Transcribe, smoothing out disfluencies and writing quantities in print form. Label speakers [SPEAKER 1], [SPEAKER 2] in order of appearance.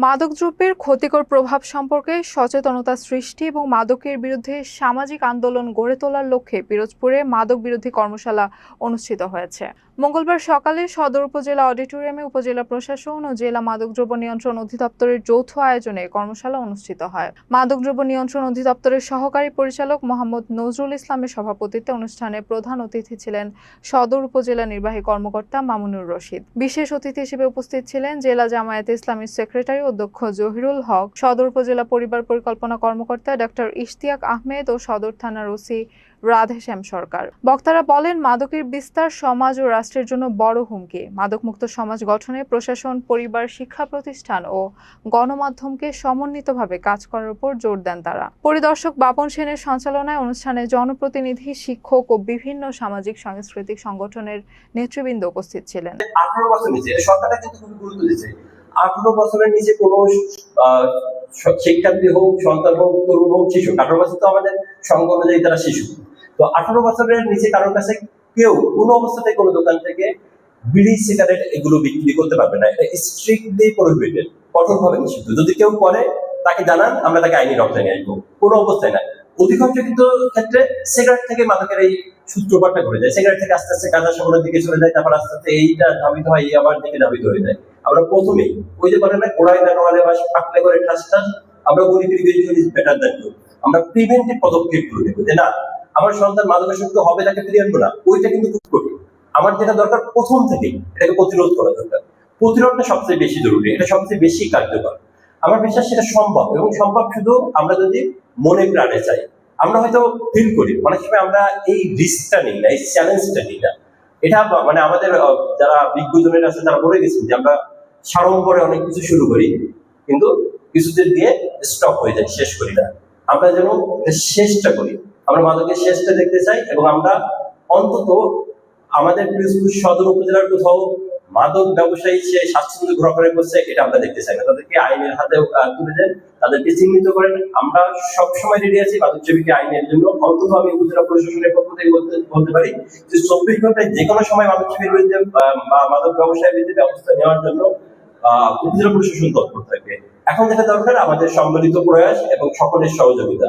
[SPEAKER 1] মাদকদ্রব্যের ক্ষতিকর প্রভাব সম্পর্কে সচেতনতা সৃষ্টি এবং মাদকের বিরুদ্ধে সামাজিক আন্দোলন গড়ে তোলার লক্ষ্যে পিরোজপুরে মাদক বিরোধী কর্মশালা অনুষ্ঠিত হয়েছে। মঙ্গলবার সকালে সদর উপজেলা অডিটোরিয়ামে উপজেলা প্রশাসন ও জেলা মাদকদ্রব্য নিয়ন্ত্রণ অধিদপ্তরের যৌথ আয়োজনে কর্মশালা অনুষ্ঠিত হয়। মাদকদ্রব্য নিয়ন্ত্রণ অধিদপ্তরের সহকারী পরিচালক মোহাম্মদ নজরুল ইসলামের সভাপতিত্বে অনুষ্ঠানে প্রধান অতিথি ছিলেন সদর উপজেলা নির্বাহী কর্মকর্তা মামুনুর রশিদ। বিশেষ অতিথি হিসেবে উপস্থিত ছিলেন জেলা জামায়াতে ইসলামীর সেক্রেটারি অধ্যক্ষ জহিরুল হক, সদর উপজেলা পরিবার পরিকল্পনা কর্মকর্তা ডক্টর ইশতিয়াক আহমেদ ও সদর থানার ওসি রাধেশ্যাম সরকার। বক্তারা বলেন, মাদকের বিস্তার সমাজ ও রাষ্ট্রের জন্য বড় হুমকি। মাদকমুক্ত সমাজ গঠনে প্রশাসন, পরিবার, শিক্ষা প্রতিষ্ঠান ও গণমাধ্যমকে সমন্বিতভাবে কাজ করার উপর জোর দেন তারা। পরিদর্শক বাপন সেনের সঞ্চালনায় অনুষ্ঠানে জনপ্রতিনিধি, শিক্ষক ও বিভিন্ন সামাজিক সাংস্কৃতিক সংগঠনের নেতৃবৃন্দ উপস্থিত ছিলেন।
[SPEAKER 2] 18 বছর নিচে সরকার কিন্তু খুব গুরুত্ব দিচ্ছে। 18 বছরের নিচে কোনো শিক্ষার্থী হোক, সন্তান হোক, তরুণ হোক, শিশু, 18 বছর তো আমাদের সংখ্যা অনুযায়ী তারা শিশু। তো 18 বছরের নিচে কারোর কাছে কেউ কোনো অবস্থাতে কোনো দোকান থেকে বিড়ি, সিগারেট এগুলো বিক্রি করতে পারবে না। এটা স্ট্রিক্টলি প্রহিবিটেড, কঠোরভাবে নিষিদ্ধ। যদি কেউ করে তাকে জানান, আমরা তাকে আইনি রপ্তানি নিয়ে আসবো। কোনো অবস্থায় না। অধিকাংশ কিন্তু ক্ষেত্রে সিগারেট থেকে মাদকের এই সূত্রপাতটা ঘুরে যায়। সিগারেট থেকে আস্তে আস্তে গাঁজা সেবনের দিকে চলে যায়, তারপর আস্তে আস্তে এইটা ধাবিত হয়, এই আবার দিকে ধাবিত হয়ে যায়। আমরা প্রথমেই ওই যে বলে না, গোড়ায় দাঁড়ালে বা পাকলে করে ঠাস ঠাস, আমরা বলি প্রিভেনশন ইজ বেটার দ্যান কিউর। আমরা প্রিভেন্টিভ পদক্ষেপ করে নেবো যে না, আমার সন্তান মাদকাসক্ত হবে, তাকে ফিরিয়ে আনবো না, ওইটা কিন্তু খুব কঠিন। আমার যেটা দরকার প্রথম থেকেই এটাকে প্রতিরোধ করা দরকার। প্রতিরোধটা সবচেয়ে বেশি জরুরি, এটা সবচেয়ে বেশি কার্যকর। আমার বিশ্বাস সেটা সম্ভব, এবং সম্ভব শুধু আমরা যদি মনে প্রাণে চাই। আমরা হয়তো ফিল করি অনেক সময় আমরা এই রিস্কটা নিই না, এই চ্যালেঞ্জটা নিই না। এটা মানে আমাদের যারা বিজ্ঞজনের আছে তারা বলে গেছেন যে আমরা সাড়ম্বরে অনেক কিছু শুরু করি, কিন্তু কিছুদের দিয়ে স্টপ হয়ে যায়, শেষ করি না। আমরা যেন শেষটা করি, আমরা মাদকের শেষটা দেখতে চাই। এবং আমরা অন্তত আমাদের পিরোজপুর সদর উপজেলার কোথাও মাদক ব্যবসায়ী সে স্বাচ্ছন্দ্য ঘোরাফেরা করছে, এটা আমরা দেখতে চাই না। তাদেরকে আইনের হাতে তুলে দেন, তাদেরকে চিহ্নিত করেন। আমরা সবসময় রেডি আছি মাদকসেবীকে আইনের জন্য। অন্তত আমি উপজেলা প্রশাসনের পক্ষ থেকে বলতে পারি যে 24 ঘন্টায় যে কোনো সময় মাদকসেবীর বিরুদ্ধে বা মাদক ব্যবসায়ীর বিরুদ্ধে ব্যবস্থা নেওয়ার জন্য উপজেলা প্রশাসন তৎপর থাকবে। এখন যেটা দরকার আমাদের সম্মিলিত প্রয়াস এবং সকলের সহযোগিতা।